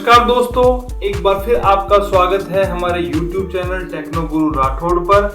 नमस्कार दोस्तों, एक बार फिर आपका स्वागत है हमारे YouTube चैनल टेक्नो गुरु राठौड़ पर।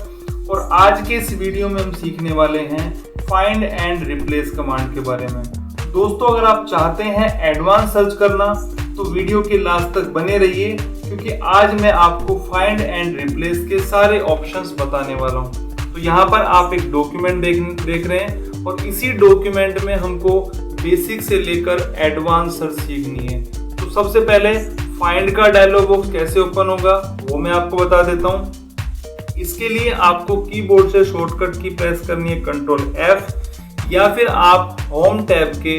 और आज के इस वीडियो में हम सीखने वाले हैं फाइंड एंड रिप्लेस कमांड के बारे में। दोस्तों, अगर आप चाहते हैं एडवांस सर्च करना तो वीडियो के लास्ट तक बने रहिए, क्योंकि आज मैं आपको फाइंड एंड रिप्लेस के सारे ऑप्शंस बताने वाला हूँ। तो यहाँ पर आप एक डॉक्यूमेंट देख रहे हैं और इसी डॉक्यूमेंट में हमको बेसिक से लेकर एडवांस सर्च सीखनी है। तो सबसे पहले फाइंड का डायलॉग बॉक्स कैसे ओपन होगा वो मैं आपको बता देता हूँ। इसके लिए आपको कीबोर्ड से शॉर्टकट की प्रेस करनी है Ctrl+F, या फिर आप होम टैब के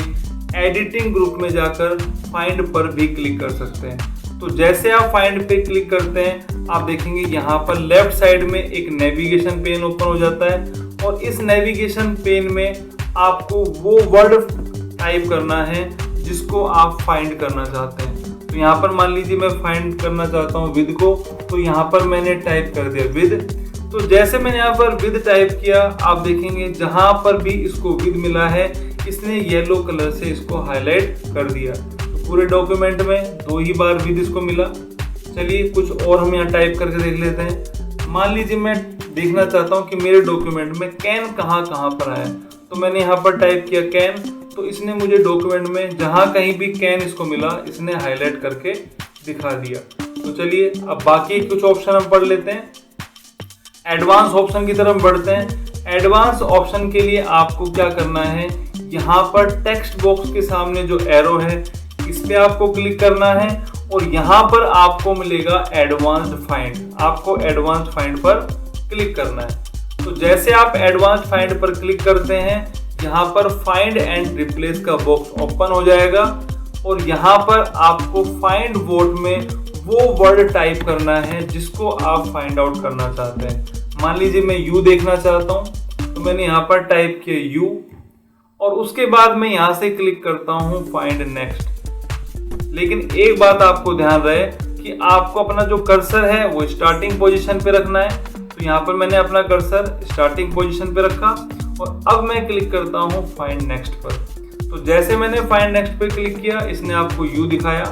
एडिटिंग ग्रुप में जाकर फाइंड पर भी क्लिक कर सकते हैं। तो जैसे आप फाइंड पे क्लिक करते हैं, आप देखेंगे यहाँ पर लेफ्ट साइड में एक नेविगेशन पेन ओपन हो जाता है और इस नेविगेशन पेन में आपको वो वर्ड टाइप करना है जिसको आप फाइंड करना चाहते हैं। तो यहाँ पर मान लीजिए मैं फाइंड करना चाहता हूँ विद को, तो यहाँ पर मैंने टाइप कर दिया विद। तो जैसे मैंने यहाँ पर विद टाइप किया, आप देखेंगे जहाँ पर भी इसको विद मिला है इसने येलो कलर से इसको हाईलाइट कर दिया। तो पूरे डॉक्यूमेंट में 2 ही बार विद इसको मिला। चलिए कुछ और हम यहाँ टाइप करके देख लेते हैं। मान लीजिए मैं देखना चाहता हूँ कि मेरे डॉक्यूमेंट में कैन कहाँ पर आया, तो मैंने यहाँ पर टाइप किया कैन, तो इसने मुझे डॉक्यूमेंट में जहां कहीं भी कैन इसको मिला इसने हाईलाइट करके दिखा दिया। तो चलिए अब बाकी कुछ ऑप्शन हम पढ़ लेते हैं। एडवांस ऑप्शन की तरफ बढ़ते हैं। एडवांस ऑप्शन के लिए आपको क्या करना है, यहाँ पर टेक्स्ट बॉक्स के सामने जो एरो है इस पे आपको क्लिक करना है और यहाँ पर आपको मिलेगा एडवांस्ड फाइंड। आपको एडवांस्ड फाइंड पर क्लिक करना है। तो जैसे आप एडवांस्ड फाइंड पर क्लिक करते हैं, यहाँ पर फाइंड एंड रिप्लेस का बॉक्स ओपन हो जाएगा और यहाँ पर आपको फाइंड वोट में वो वर्ड टाइप करना है जिसको आप फाइंड आउट करना चाहते हैं। मान लीजिए मैं यू देखना चाहता हूँ, तो मैंने यहाँ पर टाइप किया यू और उसके बाद मैं यहाँ से क्लिक करता हूँ फाइंड नेक्स्ट। लेकिन एक बात आपको ध्यान रहे कि आपको अपना जो कर्सर है वो स्टार्टिंग पोजीशन पे रखना है। तो यहाँ पर मैंने अपना कर्सर स्टार्टिंग पोजीशन पे रखा और अब मैं क्लिक करता हूँ फाइंड नेक्स्ट पर। तो जैसे मैंने फाइंड नेक्स्ट पे क्लिक किया, इसने आपको यू दिखाया।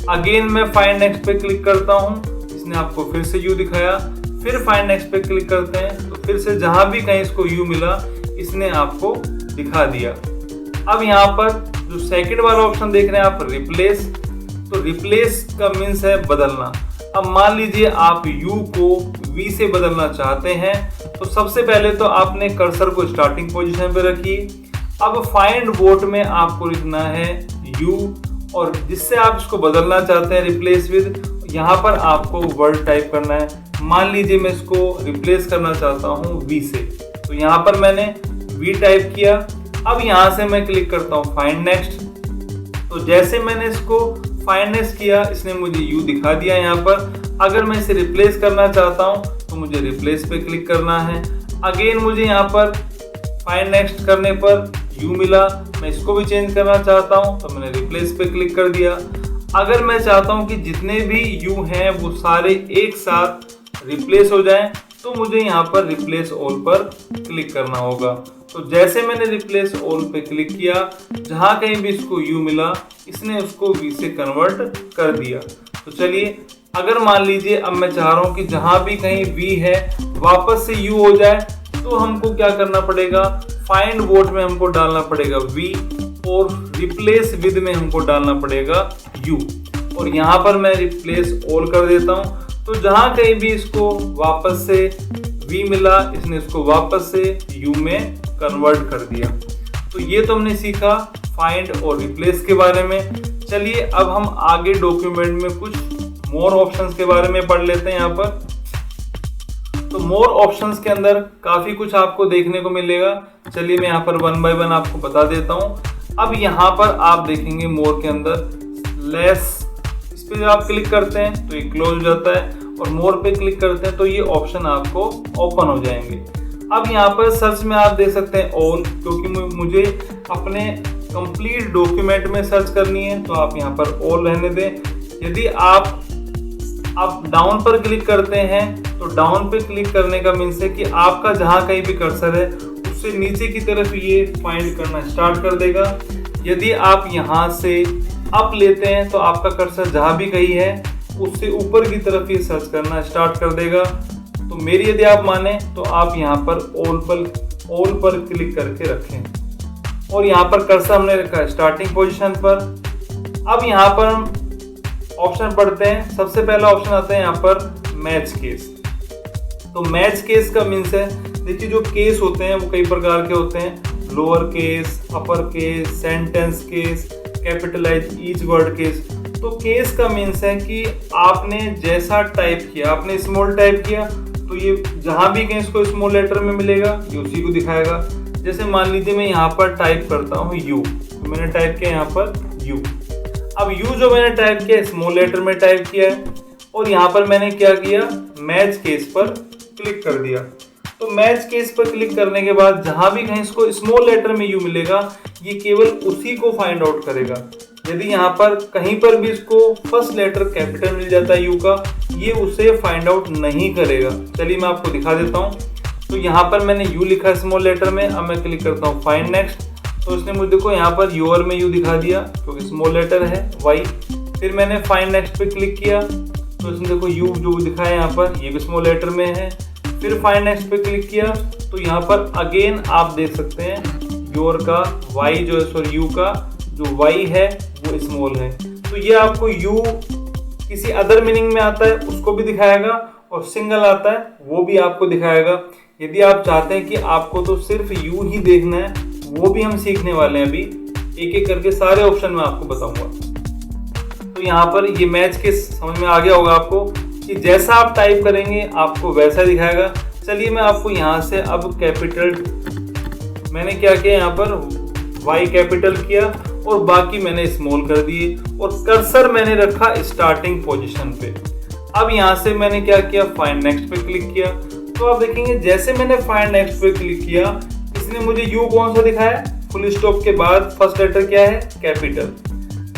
अगेन मैं फाइंड नेक्स्ट पे क्लिक करता हूँ, इसने आपको फिर से यू दिखाया। फिर फाइंड नेक्स्ट पे क्लिक करते हैं तो फिर से जहां भी कहीं इसको यू मिला इसने आपको दिखा दिया। अब यहाँ पर जो सेकंड वाला ऑप्शन देख रहे हैं आप रिप्लेस, तो रिप्लेस का मीन्स है बदलना। अब मान लीजिए आप u को v से बदलना चाहते हैं, तो सबसे पहले तो आपने कर्सर को स्टार्टिंग पोजीशन पे रखिए। अब फाइंड वोट में आपको लिखना है u और जिससे आप इसको बदलना चाहते हैं रिप्लेस विद, यहाँ पर आपको वर्ड टाइप करना है। मान लीजिए मैं इसको रिप्लेस करना चाहता हूँ v से, तो यहाँ पर मैंने v टाइप किया। अब यहाँ से मैं क्लिक करता हूँ फाइंड नेक्स्ट। तो जैसे मैंने इसको फाइंड नेक्स्ट किया, इसने मुझे यू दिखा दिया। यहाँ पर अगर मैं इसे रिप्लेस करना चाहता हूँ तो मुझे रिप्लेस पे क्लिक करना है। अगेन मुझे यहाँ पर फाइंड नेक्स्ट करने पर यू मिला, मैं इसको भी चेंज करना चाहता हूँ तो मैंने रिप्लेस पे क्लिक कर दिया। अगर मैं चाहता हूँ कि जितने भी यू हैं वो सारे एक साथ रिप्लेस हो जाएं, तो मुझे यहाँ पर रिप्लेस ऑल पर क्लिक करना होगा। तो जैसे मैंने रिप्लेस ऑल पे क्लिक किया, जहाँ कहीं भी इसको यू मिला इसने उसको वी से कन्वर्ट कर दिया। तो चलिए अगर मान लीजिए अब मैं चाह रहा हूँ कि जहाँ भी कहीं वी है वापस से यू हो जाए, तो हमको क्या करना पड़ेगा, फाइंड वोट में हमको डालना पड़ेगा वी और रिप्लेस विद में हमको डालना पड़ेगा यू। और यहाँ पर मैं रिप्लेस ऑल कर देता हूँ। तो जहाँ कहीं भी इसको वापस से v मिला इसने इसको वापस से u में कन्वर्ट कर दिया। तो ये तो हमने सीखा फाइंड और रिप्लेस के बारे में। चलिए अब हम आगे डॉक्यूमेंट में कुछ मोर ऑप्शंस के बारे में पढ़ लेते हैं। यहाँ पर तो मोर ऑप्शंस के अंदर काफी कुछ आपको देखने को मिलेगा। चलिए मैं यहाँ पर 1 बाय 1 आपको बता देता हूँ। अब यहाँ पर आप देखेंगे मोर के अंदर लेस, इस पे जब आप क्लिक करते हैं तो ये क्लोज हो जाता है और मोर पे क्लिक करते हैं तो ये ऑप्शन आपको ओपन हो जाएंगे। अब यहाँ पर सर्च में आप देख सकते हैं ऑल, क्योंकि मुझे अपने कंप्लीट डॉक्यूमेंट में सर्च करनी है तो आप यहाँ पर ऑल रहने दें। यदि आप डाउन पर क्लिक करते हैं तो डाउन पे क्लिक करने का मीन्स है कि आपका जहाँ कहीं भी कर्सर है उससे नीचे की तरफ ये फाइंड करना स्टार्ट कर देगा। यदि आप यहाँ से अप लेते हैं तो आपका कर्सर जहां भी कहीं है उससे ऊपर की तरफ ये सर्च करना स्टार्ट कर देगा। तो मेरी यदि आप माने तो आप यहाँ पर ऑल पर क्लिक करके रखें और यहाँ पर कर्सर हमने रखा है स्टार्टिंग पोजीशन पर। अब यहाँ पर हम ऑप्शन पढ़ते हैं। सबसे पहला ऑप्शन आता है यहाँ पर मैच केस। तो मैच केस का मीन्स है, देखिए जो केस होते हैं वो कई प्रकार के होते हैं, lower case, upper case, sentence case, capitalize each word case. तो केस का मीन्स है कि आपने जैसा टाइप किया, आपने स्मॉल टाइप किया तो ये जहां भी कहीं इसको स्मॉल लेटर में मिलेगा ये उसी को दिखाएगा। जैसे मान लीजिए मैं यहाँ पर टाइप करता हूँ यू, तो मैंने टाइप किया यहाँ पर यू। अब यू जो मैंने टाइप किया स्मॉल लेटर में टाइप किया है और यहाँ पर मैंने क्या किया, मैच केस पर क्लिक कर दिया। तो मैच केस पर क्लिक करने के बाद जहां भी कहीं इसको स्मॉल लेटर में यू मिलेगा ये केवल उसी को फाइंड आउट करेगा। यदि यहाँ पर कहीं पर भी इसको फर्स्ट लेटर कैपिटल मिल जाता है यू का, ये उसे फाइंड आउट नहीं करेगा। चलिए मैं आपको दिखा देता हूँ। तो यहाँ पर मैंने यू लिखा स्मॉल लेटर में, अब मैं क्लिक करता हूँ फाइंड नेक्स्ट। तो इसने मुझे देखो यहाँ पर योर में यू दिखा दिया क्योंकि स्मॉल लेटर है वाई। फिर मैंने फाइंड नेक्स्ट पे क्लिक किया तो इसने देखो यू जो दिखा है यहाँ पर ये भी स्मॉल लेटर में है। फिर फाइंड नेक्स्ट पे क्लिक किया तो यहाँ पर अगेन आप देख सकते हैं योर का वाई जो है, सॉरी यू का जो वाई है वो स्मॉल है। तो ये आपको यू किसी अदर मीनिंग में आता है उसको भी दिखाएगा और सिंगल आता है वो भी आपको दिखाएगा। यदि आप चाहते हैं कि आपको तो सिर्फ यू ही देखना है, वो भी हम सीखने वाले हैं अभी, एक एक करके सारे ऑप्शन में आपको बताऊंगा। तो यहाँ पर ये मैच के समझ में आ गया होगा आपको कि जैसा आप टाइप करेंगे आपको वैसा दिखाएगा। चलिए मैं आपको यहाँ से अब कैपिटल, मैंने क्या किया यहाँ पर वाई कैपिटल किया और बाकी मैंने स्मॉल कर दिए और कर्सर मैंने रखा स्टार्टिंग पोजीशन पे। अब यहाँ से मैंने क्या किया, फाइंड नेक्स्ट पे क्लिक किया। तो आप देखेंगे जैसे मैंने फाइंड नेक्स्ट पे क्लिक किया इसने मुझे यू कौन सा दिखाया, फुल स्टॉप के बाद फर्स्ट लेटर क्या है, कैपिटल।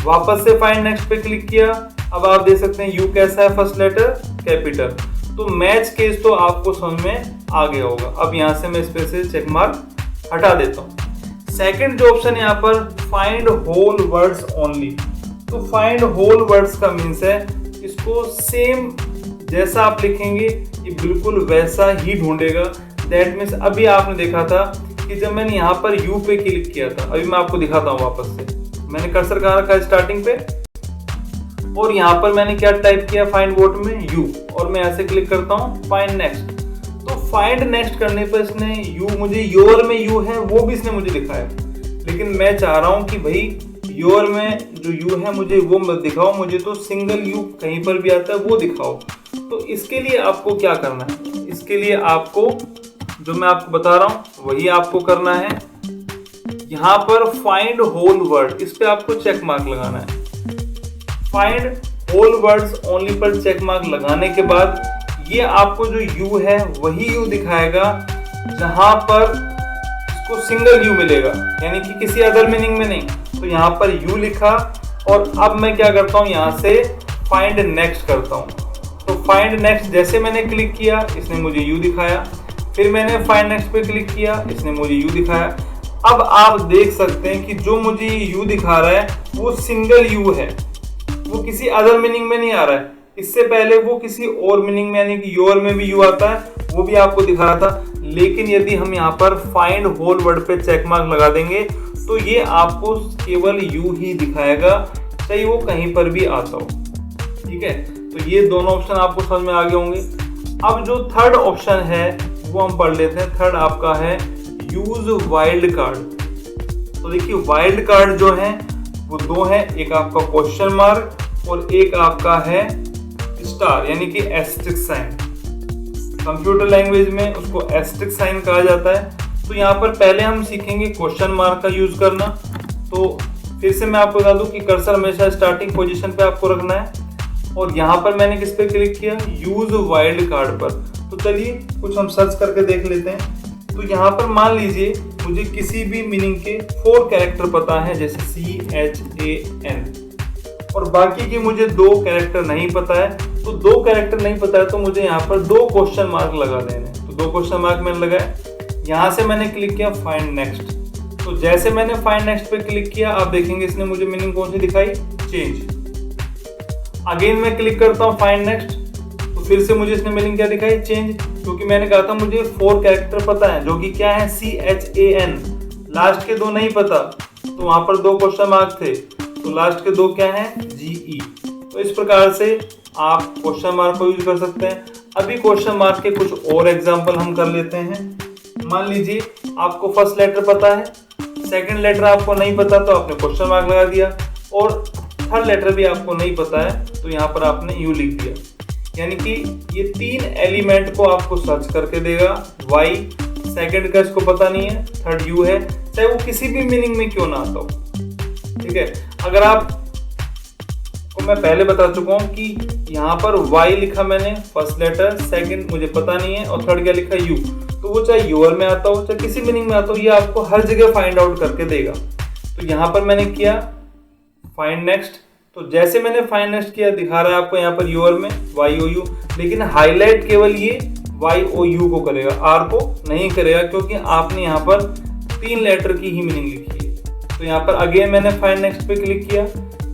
वापस से फाइंड नेक्स्ट पे क्लिक किया, अब आप देख सकते हैं यू कैसा है, फर्स्ट लेटर कैपिटल। तो मैच केस तो आपको समझ में आ गया होगा। अब यहाँ से मैं इस पे से चेक मार्क हटा देता हूँ। सेकंड जो ऑप्शन है यहाँ पर फाइंड होल वर्ड्स ओनली। तो फाइंड होल वर्ड्स का मीन्स है इसको सेम जैसा आप लिखेंगे ये बिल्कुल वैसा ही ढूंढेगा। दैट मीन्स अभी आपने देखा था कि जब मैंने यहाँ पर यू पे क्लिक किया था, अभी मैं आपको दिखाता हूँ वापस से। मैंने कर्सर कहाँ रखा है, स्टार्टिंग पे, और यहाँ पर मैंने क्या टाइप किया फाइंड वर्ड में यू, और मैं ऐसे क्लिक करता हूँ फाइंड नेक्स्ट। तो फाइंड नेक्स्ट करने पर इसने यू, मुझे योर में यू है वो भी इसने मुझे दिखाया, लेकिन मैं चाह रहा हूँ कि भाई योर में जो यू है मुझे वो मत दिखाओ, मुझे तो सिंगल यू कहीं पर भी आता है वो दिखाओ। तो इसके लिए आपको क्या करना है, इसके लिए आपको जो मैं आपको बता रहा हूँ वही आपको करना है। यहाँ पर फाइंड होल वर्ड, इस पे आपको चेक मार्क लगाना है। फाइंड होल वर्ड्स ओनली पर चेक मार्क लगाने के बाद ये आपको जो यू है वही यू दिखाएगा जहां पर इसको सिंगल यू मिलेगा, यानी कि किसी अदर मीनिंग में नहीं। तो यहाँ पर यू लिखा और अब मैं क्या करता हूँ, यहाँ से फाइंड नेक्स्ट करता हूँ। तो फाइंड नेक्स्ट जैसे मैंने क्लिक किया इसने मुझे यू दिखाया, फिर मैंने फाइंड नेक्स्ट पे क्लिक किया इसने मुझे यू दिखाया। अब आप देख सकते हैं कि जो मुझे यू दिखा रहा है वो सिंगल यू है, वो किसी अदर मीनिंग में नहीं आ रहा है। इससे पहले वो किसी और मीनिंग में, यानी कि योर में भी यू आता है, वो भी आपको दिखा रहा था। लेकिन यदि हम यहाँ पर फाइंड होल वर्ड पे चेक मार्क लगा देंगे तो ये आपको केवल यू ही दिखाएगा, चाहे वो कहीं पर भी आता हो। ठीक है, तो ये दोनों ऑप्शन आपको समझ में आ गए होंगे। अब जो थर्ड ऑप्शन है वो हम पढ़ लेते हैं। थर्ड आपका है यूज वाइल्ड कार्ड। तो देखिए वाइल्ड कार्ड जो है वो दो है, एक आपका क्वेश्चन मार्क और एक आपका है स्टार, यानी कि एस्टेरिस्क साइन। कंप्यूटर लैंग्वेज में उसको एस्टेरिस्क साइन कहा जाता है। तो यहाँ पर पहले हम सीखेंगे क्वेश्चन मार्क का यूज करना। तो फिर से मैं आपको बता दूं कि कर्सर हमेशा स्टार्टिंग पोजीशन पे आपको रखना है, और यहाँ पर मैंने किस पे क्लिक किया, यूज वाइल्ड कार्ड पर। तो चलिए कुछ हम सर्च करके देख लेते हैं। तो यहाँ पर मान लीजिए मुझे किसी भी मीनिंग के 4 कैरेक्टर पता है, जैसे CHAN, और बाकी की मुझे 2 कैरेक्टर नहीं पता है। तो 2 कैरेक्टर नहीं पता है तो मुझे यहाँ पर 2 क्वेश्चन मार्क लगा देने। तो 2 क्वेश्चन मार्क मैंने लगाए, यहाँ से मैंने क्लिक किया फाइंड नेक्स्ट। तो जैसे मैंने फाइंड नेक्स्ट पे क्लिक किया आप देखेंगे इसने मुझे मीनिंग कौन सी दिखाई, चेंज। अगेन मैं क्लिक करता हूँ फाइंड नेक्स्ट, तो फिर से मुझे इसने मीनिंग क्या दिखाई, चेंज। क्योंकि मैंने कहा था मुझे 4 कैरेक्टर पता है, जो कि क्या है, CHAN। लास्ट के 2 नहीं पता, तो वहां पर 2 क्वेश्चन मार्क थे, तो लास्ट के 2 क्या है, GE। तो इस प्रकार से आप क्वेश्चन मार्क को यूज कर सकते हैं। अभी क्वेश्चन मार्क के कुछ और एग्जांपल हम कर लेते हैं। मान लीजिए आपको फर्स्ट लेटर पता है, सेकंड लेटर आपको नहीं पता, तो आपने क्वेश्चन मार्क लगा दिया, और थर्ड लेटर भी आपको नहीं पता है, तो यहाँ पर आपने U लिख दिया। यानी कि ये 3 एलिमेंट को आपको सर्च करके देगा, Y, सेकंड का इसको पता नहीं है, थर्ड U है, चाहे वो किसी भी मीनिंग में क्यों ना आता हो। ठीक है, अगर आप को मैं पहले बता चुका हूं कि यहाँ पर Y लिखा मैंने फर्स्ट लेटर, सेकंड मुझे पता नहीं है, और थर्ड क्या लिखा, U। तो वो चाहे योर में आता हो, चाहे किसी मीनिंग में आता हो, ये आपको हर जगह फाइंड आउट करके देगा। तो यहाँ पर मैंने किया फाइंड नेक्स्ट, तो जैसे मैंने फाइंड नेक्स्ट किया दिखा रहा है आपको यहाँ पर योर में YOU, लेकिन हाईलाइट केवल ये YOU को करेगा, R को नहीं करेगा, क्योंकि आपने यहाँ पर 3 लेटर की ही मीनिंग लिखी है। तो यहाँ पर अगेन मैंने फाइंड नेक्स्ट पे क्लिक किया,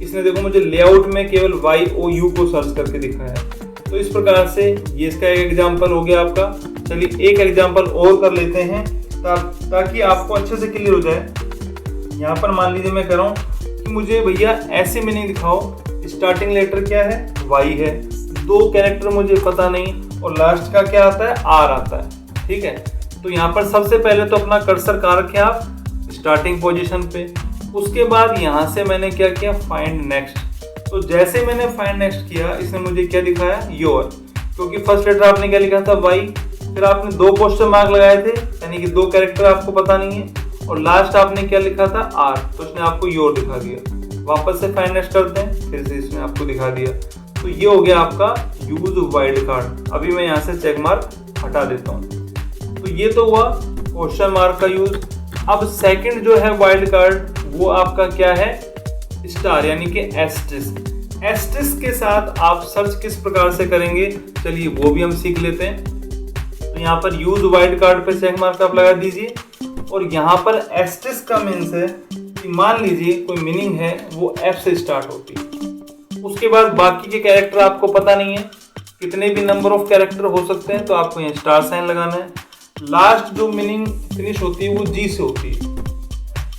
इसने देखो मुझे लेआउट में केवल YOU को सर्च करके दिखाया। तो इस प्रकार से ये इसका एक एग्जाम्पल हो गया आपका। चलिए एक एग्जाम्पल और कर लेते हैं ताकि आपको अच्छे से क्लियर हो जाए। यहाँ पर मान लीजिए मैं कह रहा हूँ कि मुझे भैया ऐसे मीनिंग दिखाओ, स्टार्टिंग लेटर क्या है, Y है, 2 कैरेक्टर मुझे पता नहीं, और लास्ट का क्या आता है, R आता है। ठीक है, तो यहाँ पर सबसे पहले तो अपना कर्सर कहाँ रखें आप, स्टार्टिंग पोजीशन पे। उसके बाद यहाँ से मैंने क्या किया, फाइंड नेक्स्ट। तो जैसे मैंने फाइंड नेक्स्ट किया, इसने मुझे क्या दिखाया, योर, क्योंकि फर्स्ट लेटर आपने क्या लिखा था, Y, फिर आपने 2 क्वेश्चन मार्क लगाए थे, यानी कि 2 कैरेक्टर आपको पता नहीं है, और लास्ट आपने क्या लिखा था, R, तो इसने आपको योर दिखा दिया। वापस से फाइंड नेक्स्ट करते हैं, फिर से इसने आपको दिखा दिया। तो ये हो गया आपका यूज वाइल्ड कार्ड। अभी मैं यहाँ से चेक मार्क हटा देता हूँ। तो ये तो हुआ क्वेश्चन मार्क का यूज। अब सेकंड जो है वाइल्ड कार्ड, वो आपका क्या है, स्टार, यानी कि एस्टेरिस्क। एस्टेरिस्क के साथ आप सर्च किस प्रकार से करेंगे, चलिए वो भी हम सीख लेते हैं। तो यहाँ पर यूज वाइल्ड कार्ड पे चेक मार्क आप लगा दीजिए, और यहाँ पर एस्टेरिस्क का मीन्स है कि मान लीजिए कोई मीनिंग है वो F से स्टार्ट होती है, उसके बाद बाकी के कैरेक्टर आपको पता नहीं है, कितने भी नंबर ऑफ कैरेक्टर हो सकते हैं, तो आपको यहाँ स्टार साइन लगाना है। लास्ट जो मीनिंग फिनिश होती है वो G से होती है।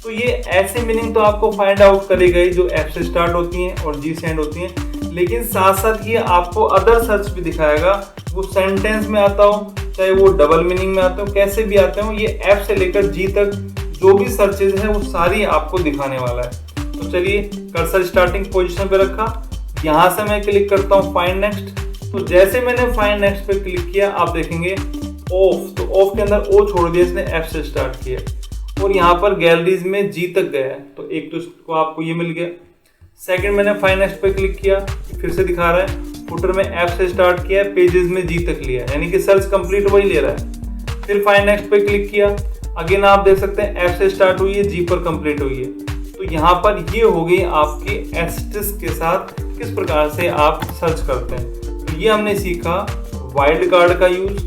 तो ये ऐसे मीनिंग तो आपको फाइंड आउट करेगा ही जो F से स्टार्ट होती हैं और G से एंड होती हैं, लेकिन साथ साथ ये आपको अदर सर्च भी दिखाएगा, वो सेंटेंस में आता हो, चाहे वो डबल मीनिंग में आते हो, कैसे भी आते हो, ये F से लेकर G तक जो भी सर्चेज है वो सारी आपको दिखाने वाला है। तो चलिए कर्सर स्टार्टिंग पोजीशन पे रखा, यहाँ से मैं क्लिक करता हूँ फाइंड नेक्स्ट। तो जैसे मैंने फाइंड नेक्स्ट पे क्लिक किया, आप देखेंगे ऑफ, तो ऑफ के अंदर O छोड़ दिया, इसने F से स्टार्ट किया, और यहाँ पर गैलरीज में G तक गया है, तो एक तो इसको आपको ये मिल गया। सेकंड मैंने फाइंड नेक्स्ट पे क्लिक किया, फिर से दिखा रहा है फुटर में F से स्टार्ट किया, पेजेस में G तक लिया, यानी कि सर्च कंप्लीट वही ले रहा है। फिर फाइंड नेक्स्ट पे क्लिक किया, अगेन आप देख सकते हैं F से स्टार्ट हुई है, G पर कंप्लीट हुई है। तो यहाँ पर ये हो गई आपकी एस्टेरिस्क के साथ किस प्रकार से आप सर्च करते हैं। तो ये हमने सीखा वाइल्ड कार्ड का यूज।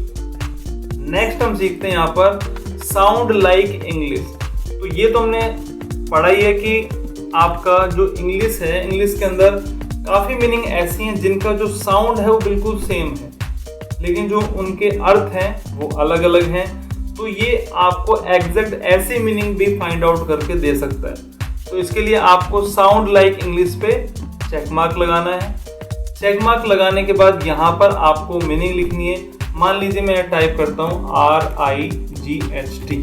नेक्स्ट हम सीखते हैं यहाँ पर साउंड लाइक इंग्लिश। तो ये तो हमने पढ़ा ही है कि आपका जो इंग्लिश है, इंग्लिश के अंदर काफ़ी मीनिंग ऐसी हैं जिनका जो साउंड है वो बिल्कुल सेम है, लेकिन जो उनके अर्थ हैं वो अलग अलग हैं। तो ये आपको एग्जैक्ट ऐसी मीनिंग भी फाइंड आउट करके दे सकता है। तो इसके लिए आपको साउंड लाइक इंग्लिश पे चेक मार्क लगाना है। चेक मार्क लगाने के बाद यहाँ पर आपको मीनिंग लिखनी है। मान लीजिए मैं टाइप करता हूँ RIGHT,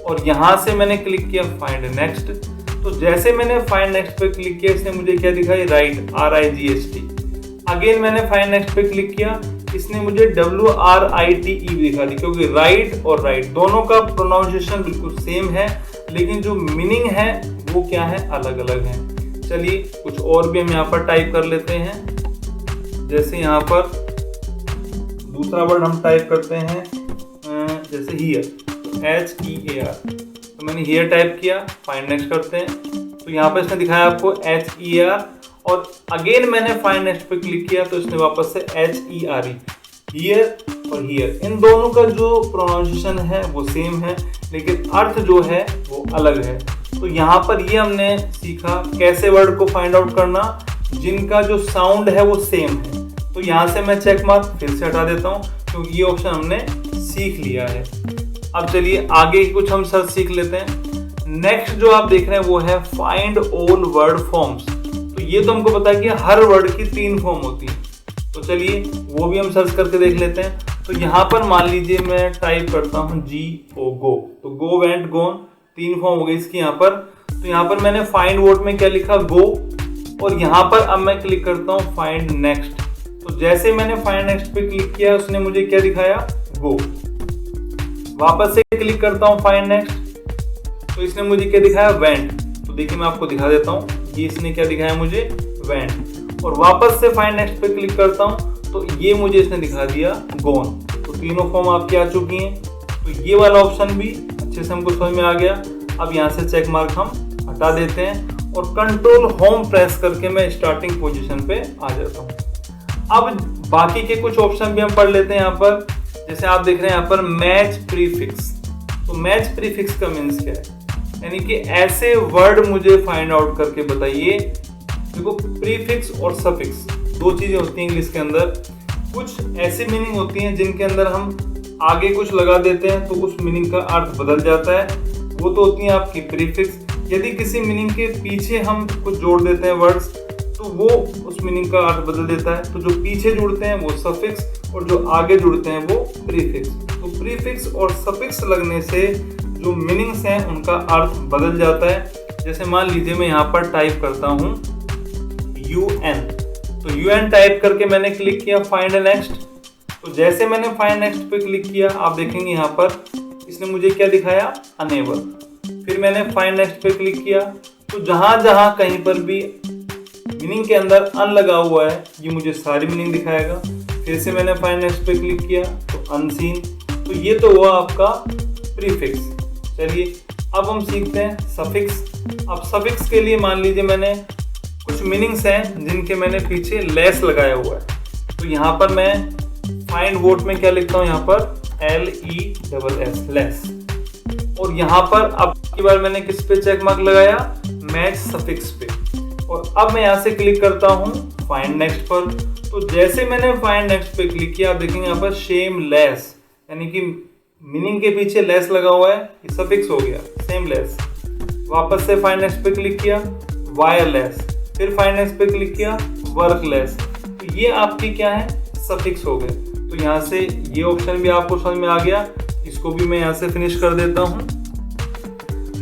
और यहाँ से मैंने क्लिक किया फाइंड नेक्स्ट। तो जैसे मैंने फाइंड नेक्स्ट पे क्लिक किया, इसने मुझे क्या दिखाई, राइट, RIGHT। अगेन मैंने फाइंड नेक्स्ट पे क्लिक किया, इसने मुझे WRITE दिखा दी, क्योंकि राइट और राइट दोनों का प्रोनाउंसिएशन बिल्कुल सेम है, लेकिन जो मीनिंग है वो क्या है, अलग अलग है। चलिए कुछ और भी हम यहाँ पर टाइप कर लेते हैं। जैसे यहाँ पर दूसरा वर्ड हम टाइप करते हैं, जैसे हियर, HEAR। तो मैंने हियर टाइप किया, फाइंड नेक्स्ट करते हैं। तो यहाँ पर इसने दिखाया आपको HEAR, और अगेन मैंने फाइंड नेक्स्ट पे क्लिक किया, तो इसने वापस से HERE, हियर और हियर, इन दोनों का जो प्रोनाउंसिएशन है वो सेम है, लेकिन अर्थ जो है वो अलग है। तो तो यहाँ पर ये हमने सीखा कैसे वर्ड को फाइंड आउट करना जिनका जो साउंड है वो सेम है। तो यहाँ से मैं चेक मार्क फिर से हटा देता हूँ क्योंकि ये ऑप्शन हमने सीख लिया है। अब चलिए आगे कुछ हम सर्च सीख लेते हैं। नेक्स्ट जो आप देख रहे हैं वो है फाइंड ऑल वर्ड फॉर्म्स। तो ये तो हमको पता है कि हर वर्ड की 3 फॉर्म होती है, तो चलिए वो भी हम सर्च करके देख लेते हैं। तो यहाँ पर मान लीजिए मैं टाइप करता हूँ GO गो, तो गो वेंट गोन 3 फॉर्म हो गई इसकी यहाँ पर। तो यहाँ पर मैंने फाइंड वर्ड में क्या लिखा गो, और यहाँ पर अब मैं क्लिक करता हूँ फाइंड नेक्स्ट। तो जैसे मैंने फाइंड नेक्स्ट पे क्लिक किया उसने मुझे क्या दिखाया, गो। वापस से क्लिक करता हूँ फाइंड नेक्स्ट, तो इसने मुझे क्या दिखाया, वेंट। तो देखिए मैं आपको दिखा देता हूँ, ये इसने क्या दिखाया मुझे, वेंट। और वापस से फाइंड नेक्स्ट पे क्लिक करता हूँ तो ये मुझे इसने दिखा दिया गोन। तो तीनों फॉर्म आपकी आ चुकी हैं। तो ये वाला ऑप्शन भी अच्छे से हमको समझ में आ गया। अब यहाँ से चेक मार्क हम हटा देते हैं और कंट्रोल होम प्रेस करके मैं स्टार्टिंग पोजीशन पे आ जाता हूँ। अब बाकी के कुछ ऑप्शन भी हम पढ़ लेते हैं यहाँ पर। जैसे आप देख रहे हैं यहाँ पर मैच प्रीफिक्स। तो मैच प्रीफिक्स का मीन्स क्या है, यानी कि ऐसे वर्ड मुझे फाइंड आउट करके बताइए। देखो प्रीफिक्स और सफिक्स 2 चीजें होती हैं इंग्लिश के अंदर। कुछ ऐसी मीनिंग होती हैं जिनके अंदर हम आगे कुछ लगा देते हैं तो उस मीनिंग का अर्थ बदल जाता है, वो तो होती है आपकी प्रीफिक्स। यदि किसी मीनिंग के पीछे हम कुछ जोड़ देते हैं वर्ड्स तो वो उस मीनिंग का अर्थ बदल देता है। तो जो पीछे जुड़ते हैं वो सफिक्स और जो आगे जुड़ते हैं वो प्रीफिक्स। तो प्रीफिक्स और सफिक्स लगने से जो मीनिंग्स हैं उनका अर्थ बदल जाता है। जैसे मान लीजिए मैं यहाँ पर टाइप करता हूँ UN। तो UN टाइप करके मैंने क्लिक किया फाइंड नेक्स्ट। तो जैसे मैंने फाइंड नेक्स्ट पे क्लिक किया आप देखेंगे यहाँ पर इसने मुझे क्या दिखाया, अनेबल। फिर मैंने फाइंड नेक्स्ट पे क्लिक किया तो जहां जहां कहीं पर भी मीनिंग के अंदर अन लगा हुआ है ये मुझे सारी मीनिंग दिखाएगा। फिर से मैंने फाइंड नेक्स्ट पे क्लिक किया तो अनसीन। तो ये तो हुआ आपका प्रीफिक्स। चलिए अब हम सीखते हैं सफिक्स। अब सफिक्स के लिए मान लीजिए मैंने कुछ मीनिंग्स हैं जिनके मैंने पीछे लेस लगाया हुआ है। तो यहाँ पर मैं फाइंड वर्ड में क्या लिखता हूँ, यहाँ पर LESS लेस। और यहाँ पर अब की बार मैंने किस पे चेक मार्क लगाया, मैच सफिक्स पे। और अब मैं यहाँ से क्लिक करता हूँ फाइंड नेक्स्ट पर। तो जैसे मैंने फाइंड नेक्स्ट पे क्लिक किया आप देखेंगे यहाँ पर शेम लेस, यानी कि मीनिंग के पीछे लेस लगा हुआ है, ये सफिक्स हो गया सेम लेस। वापस से फाइंड नेक्स्ट पे क्लिक किया वायरलेस, फिर फाइंड नेक्स्ट पे क्लिक किया वर्कलेस। तो ये आपकी क्या है, सफिक्स हो गए। तो यहाँ से ये ऑप्शन भी आपको समझ में आ गया, इसको भी मैं यहाँ से फिनिश कर देता हूँ।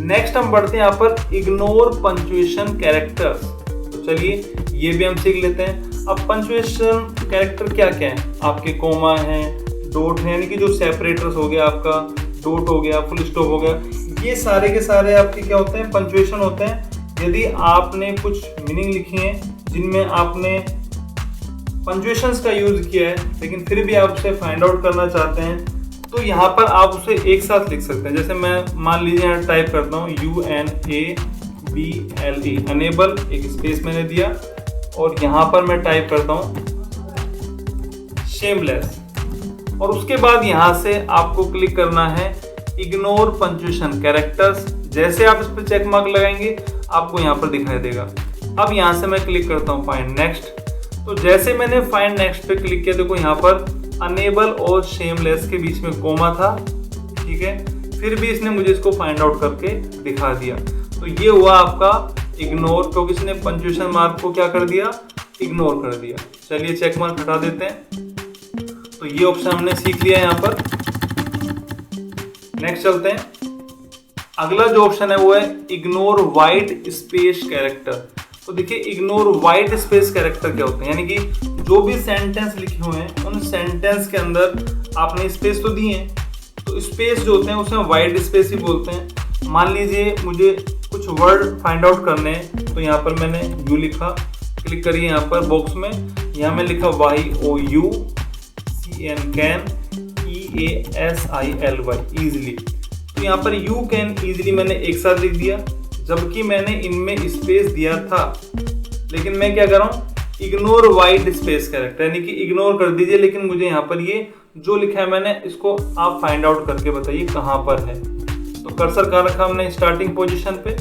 नेक्स्ट हम बढ़ते हैं यहाँ पर इग्नोर पंक्चुएशन कैरेक्टर्स। तो चलिए ये भी हम सीख लेते हैं। अब पंक्चुएशन कैरेक्टर क्या क्या है, आपके कोमा है, डॉट है, यानी कि जो सेपरेटर्स हो गया, आपका डॉट हो गया, फुल स्टॉप हो गया, ये सारे के सारे आपके क्या होते हैं, पंक्चुएशन होते हैं। यदि आपने कुछ मीनिंग लिखी है जिनमें आपने पंक्चुएशंस का यूज किया है लेकिन फिर भी आप उसे फाइंड आउट करना चाहते हैं तो यहाँ पर आप उसे एक साथ लिख सकते हैं। जैसे मैं मान लीजिए यहाँ टाइप करता हूँ UNABLE, अनेबल, एक स्पेस मैंने दिया और यहाँ पर मैं टाइप करता हूँ शेमलेस। और उसके बाद यहाँ से आपको क्लिक करना है इग्नोर पंक्चुएशन कैरेक्टर्स। जैसे आप इस पर चेक मार्क लगाएंगे आपको यहाँ पर दिखाई देगा। अब यहाँ से मैं क्लिक करता हूँ फाइंड नेक्स्ट। तो जैसे मैंने फाइंड नेक्स्ट पे क्लिक किया देखो यहाँ पर अनेबल और शेमलेस के बीच में कोमा था, ठीक है, फिर भी इसने मुझे इसको फाइंड आउट करके दिखा दिया। तो ये हुआ आपका इग्नोर, क्योंकि इसने पंक्चुएशन मार्क को क्या कर दिया, इग्नोर कर दिया। चलिए चेक मार्क हटा देते हैं। तो ये ऑप्शन हमने सीख लिया यहाँ पर। नेक्स्ट चलते हैं। अगला जो ऑप्शन है वो है इग्नोर वाइट स्पेस कैरेक्टर। तो देखिए इग्नोर वाइट स्पेस कैरेक्टर क्या होते हैं, यानी कि जो भी सेंटेंस लिखे हुए हैं उन सेंटेंस के अंदर आपने स्पेस तो दिए हैं, तो स्पेस जो होते हैं उसे वाइट स्पेस ही बोलते हैं। मान लीजिए मुझे कुछ वर्ड फाइंड आउट करने हैं तो यहाँ पर मैंने यू लिखा, क्लिक करिए यहाँ पर बॉक्स में, यहाँ मैं लिखा YOU CN can EASILY easily. तो यहाँ पर यू कैन ईजिली मैंने एक साथ लिख दिया, जबकि मैंने इनमें स्पेस दिया था। लेकिन मैं क्या कर रहा हूँ, इग्नोर वाइट स्पेस कैरेक्टर, यानी कि इग्नोर कर दीजिए। लेकिन मुझे यहाँ पर ये जो लिखा है मैंने इसको आप फाइंड आउट करके बताइए कहाँ पर है। तो कर्सर कहाँ रखा हमने, स्टार्टिंग पोजीशन पे।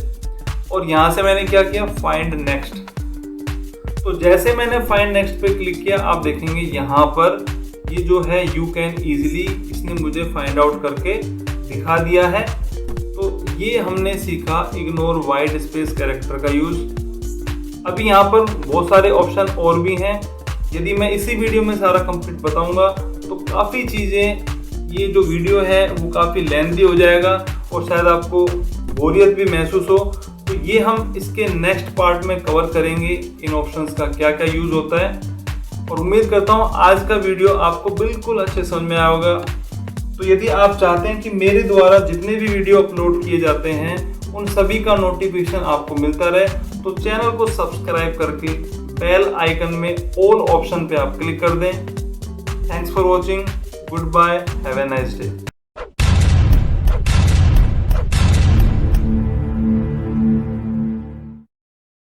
और यहाँ से मैंने क्या किया, फाइंड नेक्स्ट। तो जैसे मैंने फाइंड नेक्स्ट पे क्लिक किया, आप देखेंगे यहाँ पर ये जो है यू कैन इजीली, इसने मुझे फाइंड आउट करके दिखा दिया है। तो ये हमने सीखा इग्नोर वाइट स्पेस कैरेक्टर का यूज। अभी यहाँ पर बहुत सारे ऑप्शन और भी हैं, यदि मैं इसी वीडियो में सारा कंप्लीट बताऊंगा तो काफ़ी चीज़ें, ये जो वीडियो है वो काफ़ी लेंथी हो जाएगा और शायद आपको बोरियत भी महसूस हो। तो ये हम इसके नेक्स्ट पार्ट में कवर करेंगे, इन ऑप्शंस का क्या क्या यूज़ होता है। और उम्मीद करता हूँ आज का वीडियो आपको बिल्कुल अच्छे समझ में आया होगा। तो यदि आप चाहते हैं कि मेरे द्वारा जितने भी वीडियो अपलोड किए जाते हैं उन सभी का नोटिफिकेशन आपको मिलता रहे, तो चैनल को सब्सक्राइब करके बेल आइकन में ऑल ऑप्शन पे आप क्लिक कर दें। Thanks for watching, good bye, have a nice day.